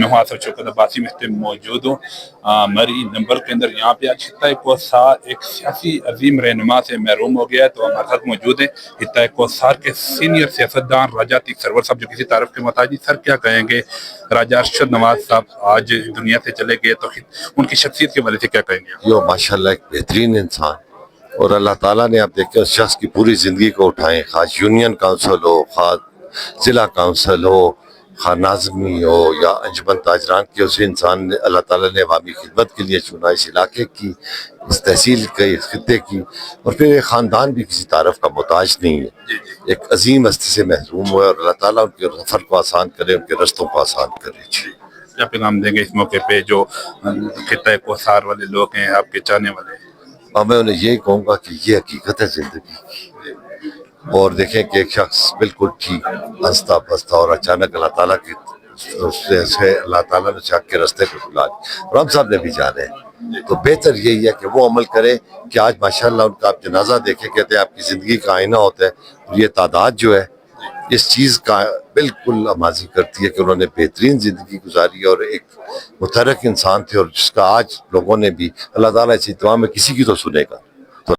نواز اور شوکت عباسی میں موجود ہوں مری نمبر کے اندر. یہاں پہ آج خطۂ کوثر ایک سیاسی عظیم رہنما سے محروم ہو گیا ہے, تو ہمارے ساتھ موجود ہیں خطۂ کوثر کے سینئر سیاستدان راجہ عتیق سرور صاحب, جو کسی تعارف کے محتاج نہیں. سر کیا کہیں گے, راجہ ارشد نواز صاحب آج دنیا سے چلے گئے, تو ان کی شخصیت کے بارے سے کیا کہیں گے؟ یہ ماشاءاللہ ایک بہترین انسان, اور اللہ تعالیٰ نے آپ دیکھیں اس شخص کی پوری زندگی کو اٹھائیں, خواہ یونین کونسل ہو, خواہ ضلع کونسل ہو, خواہ ناظمی ہو یا انجمن تاجران کے, اس انسان نے اللہ تعالیٰ نے عوامی خدمت کے لیے چنا, اس علاقے کی, اس تحصیل کے, اس خطے کی, اور پھر ایک خاندان بھی کسی تعارف کا محتاج نہیں ہے. ایک عظیم ہستی سے محروم ہوئے, اور اللہ تعالیٰ ان کے سفر کو آسان کرے, ان کے رستوں کو آسان کرے. کیا پیغام دیں گے اس موقع پہ جو خطۂ کوثر والے لوگ ہیں, آپ کے چاہنے والے ہیں؟ اور میں انہیں یہی کہوں گا کہ یہ حقیقت ہے زندگی کی, اور دیکھیں کہ ایک شخص بالکل ٹھیک ہنستا بستا اور اچانک اللہ تعالیٰ کی سے اللہ تعالیٰ نے حق کے رستے پہ بلا دی, اور ہم سب نے بھی جانے ہیں. تو بہتر یہی ہے کہ وہ عمل کرے کہ آج ماشاءاللہ ان کا آپ جنازہ دیکھیں, کہتے ہیں آپ کی زندگی کا آئینہ ہوتا ہے, اور یہ تعداد جو ہے اس چیز کا بالکل آمازی کرتی ہے کہ انہوں نے بہترین زندگی گزاری اور ایک متحرک انسان تھے, اور جس کا آج لوگوں نے بھی اللہ تعالیٰ اس دعا میں کسی کی تو سنے گا.